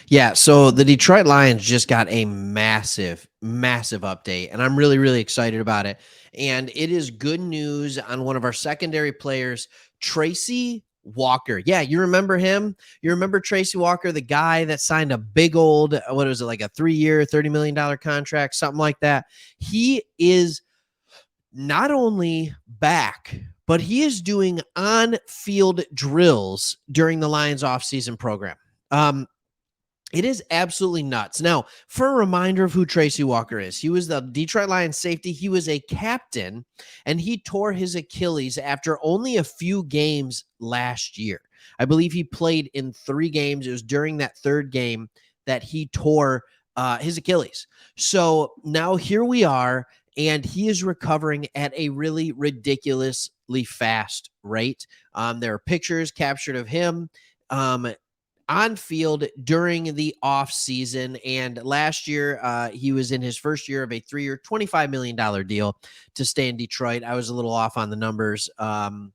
Yeah, so the Detroit Lions just got a massive, massive update, and I'm really, really excited about it. And it is good news on one of our secondary players, Tracy Walker. Yeah, you remember him? You remember Tracy Walker, the guy that signed a big old, what was it, like a 3-year, $30 million contract, something like that. He is not only back, but he is doing on field drills during the Lions offseason program. It is absolutely nuts. Now, for a reminder of who Tracy Walker is, he was the Detroit Lions safety. He was a captain, and he tore his Achilles after only a few games last year. I believe he played in 3 games. It was during that third game that he tore his Achilles. So now here we are, and he is recovering at a really ridiculously fast rate. There are pictures captured of him. On field during the off season. And last year, he was in his first year of a 3-year, $25 million deal to stay in Detroit. I was a little off on the numbers. And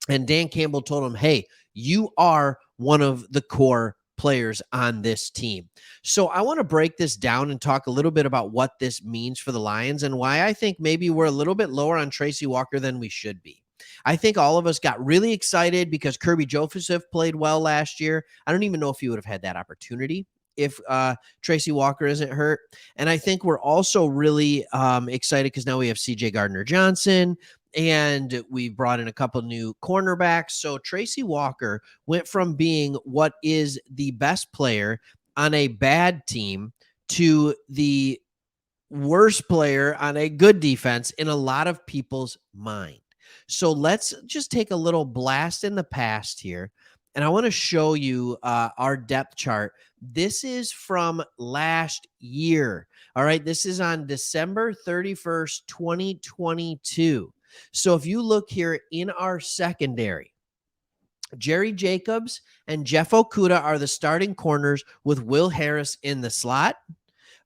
Dan Campbell told him, hey, you are one of the core players on this team. So I want to break this down and talk a little bit about what this means for the Lions and why I think maybe we're a little bit lower on Tracy Walker than we should be. I think all of us got really excited because Kirby Joseph played well last year. I don't even know if he would have had that opportunity if Tracy Walker isn't hurt. And I think we're also really excited because now we have CJ Gardner-Johnson and we brought in a couple new cornerbacks. So Tracy Walker went from being what is the best player on a bad team to the worst player on a good defense in a lot of people's mind. So let's just take a little blast in the past here. And I want to show you our depth chart. This is from last year. All right. This is on December 31st, 2022. So if you look here in our secondary, Jerry Jacobs and Jeff Okudah are the starting corners with Will Harris in the slot.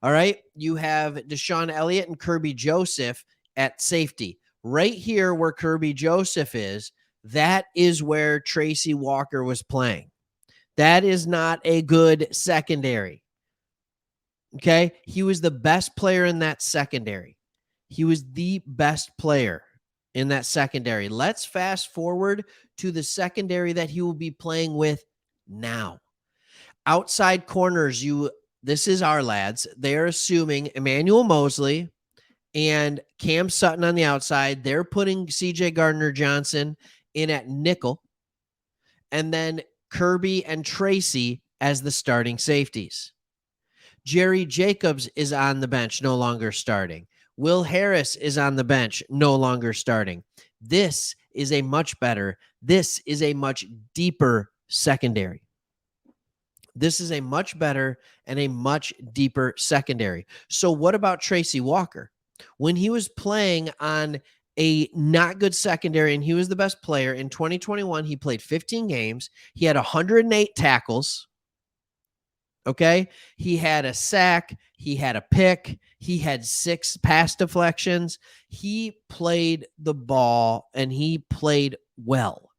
All right. You have Deshaun Elliott and Kirby Joseph at safety. Right here where Kirby Joseph is, that is where Tracy Walker was playing. That is not a good secondary. Okay. He was the best player in that secondary. He was the best player in that secondary. Let's fast forward to the secondary that he will be playing with now. Outside corners, this is our lads. They're assuming Emmanuel Mosley and Cam Sutton on the outside. They're putting CJ Gardner-Johnson in at nickel. And then Kirby and Tracy as the starting safeties. Jerry Jacobs is on the bench, no longer starting. Will Harris is on the bench, no longer starting. This is a much deeper secondary. This is a much better and a much deeper secondary. So what about Tracy Walker? When he was playing on a not good secondary and he was the best player in 2021, he played 15 games. He had 108 tackles. Okay. He had a sack. He had a pick. He had 6 pass deflections. He played the ball and he played well,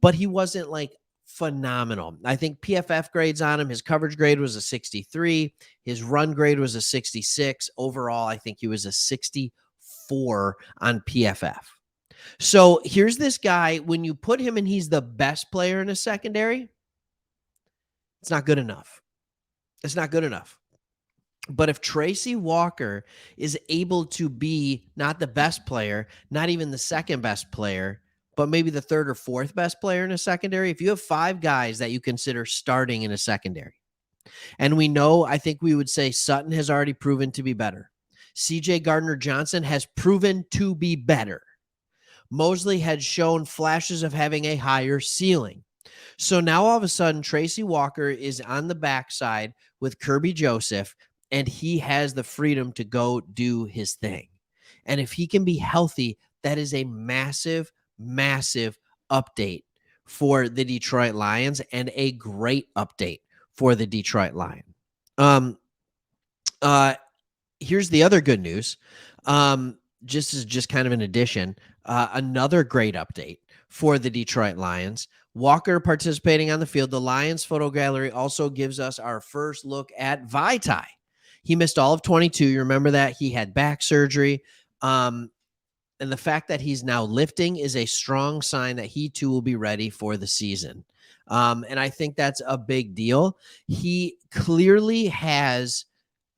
but he wasn't like phenomenal. I think PFF grades on him. His coverage grade was a 63. His run grade was a 66. Overall, I think he was a 64 on PFF. So here's this guy. When you put him in, he's the best player in a secondary. It's not good enough. It's not good enough. But if Tracy Walker is able to be not the best player, not even the second best player, but maybe the third or fourth best player in a secondary, if you have 5 guys that you consider starting in a secondary, and we know, I think we would say Sutton has already proven to be better. CJ Gardner-Johnson has proven to be better. Mosley had shown flashes of having a higher ceiling. So now all of a sudden, Tracy Walker is on the backside with Kirby Joseph, and he has the freedom to go do his thing. And if he can be healthy, that is a massive, massive update for the Detroit Lions and a great update for the Detroit Lions. Here's the other good news. Just kind of an addition, another great update for the Detroit Lions. Walker participating on the field. The Lions photo gallery also gives us our first look at Vaitai. He missed all of 22. You remember that? He had back surgery. And the fact that he's now lifting is a strong sign that he too will be ready for the season. And I think that's a big deal. He clearly has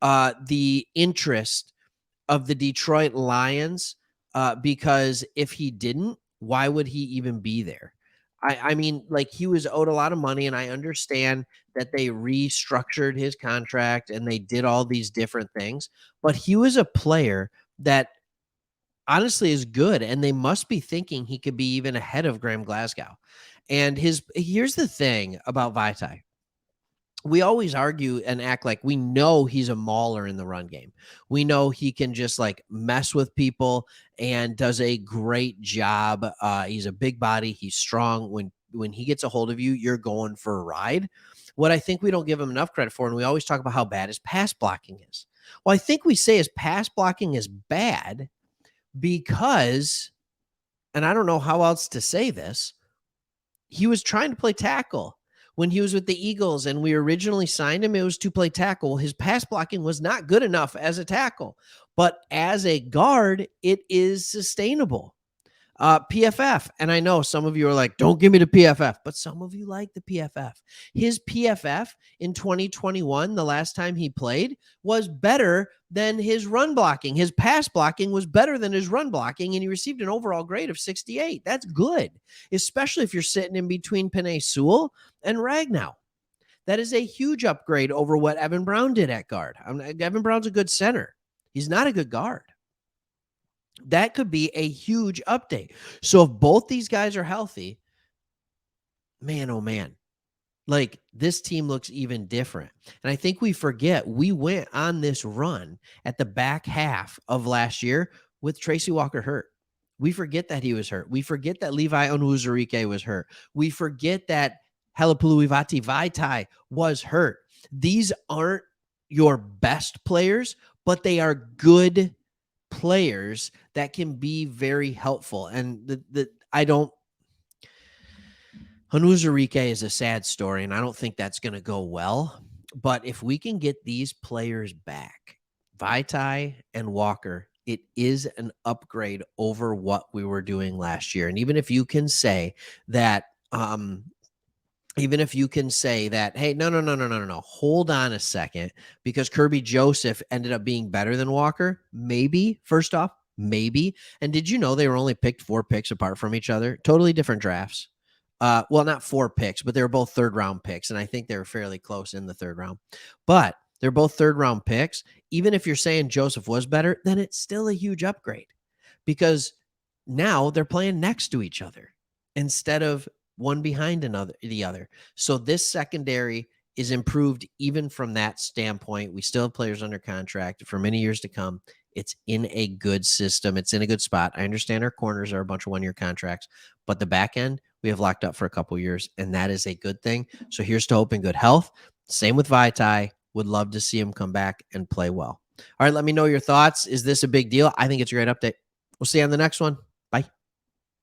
the interest of the Detroit Lions, because if he didn't, why would he even be there? I mean, like, he was owed a lot of money, and I understand that they restructured his contract and they did all these different things, but he was a player that honestly is good, and they must be thinking he could be even ahead of Graham Glasgow. And here's the thing about Vaitai. We always argue and act like we know he's a mauler in the run game. We know he can just like mess with people and does a great job. He's a big body. He's strong. When he gets a hold of you, you're going for a ride. What I think we don't give him enough credit for, and we always talk about how bad his pass blocking is. Well, I think we say his pass blocking is bad because, and I don't know how else to say this, he was trying to play tackle. When he was with the Eagles and we originally signed him, it was to play tackle. His pass blocking was not good enough as a tackle, but as a guard, it is sustainable. PFF, and I know some of you are like, don't give me the PFF, but some of you like the PFF. His PFF in 2021, the last time he played, was better than his run blocking. His pass blocking was better than his run blocking, and he received an overall grade of 68. That's good, especially if you're sitting in between Penei Sewell and Ragnow. That is a huge upgrade over what Evan Brown did at guard. Evan Brown's a good center. He's not a good guard. That could be a huge update. So if both these guys are healthy, man, oh man, like this team looks even different. And I think we forget we went on this run at the back half of last year with Tracy Walker hurt. We forget that he was hurt. We forget that Levi Onwuzurike was hurt. We forget that Halapoulivaati Vaitai was hurt. These aren't your best players, but they are good players that can be very helpful. And Onwuzurike is a sad story, and I don't think that's going to go well. But if we can get these players back, Vaitai and Walker, it is an upgrade over what we were doing last year. And even if you can say that, hey, no, hold on a second, because Kirby Joseph ended up being better than Walker. Maybe, first off, maybe. And did you know they were only picked 4 picks apart from each other? Totally different drafts. Well, not 4 picks, but they were both third-round picks, and I think they were fairly close in the third round. But they're both third-round picks. Even if you're saying Joseph was better, then it's still a huge upgrade, because now they're playing next to each other instead of one behind the other. So this secondary is improved even from that standpoint. We still have players under contract for many years to come. It's in a good system. It's in a good spot. I understand our corners are a bunch of 1-year contracts, but the back end we have locked up for a couple years, and that is a good thing. So here's to hoping good health. Same with Vaitai. Would love to see him come back and play well. All right, let me know your thoughts. Is this a big deal? I think it's a great update. We'll see you on the next one. Bye.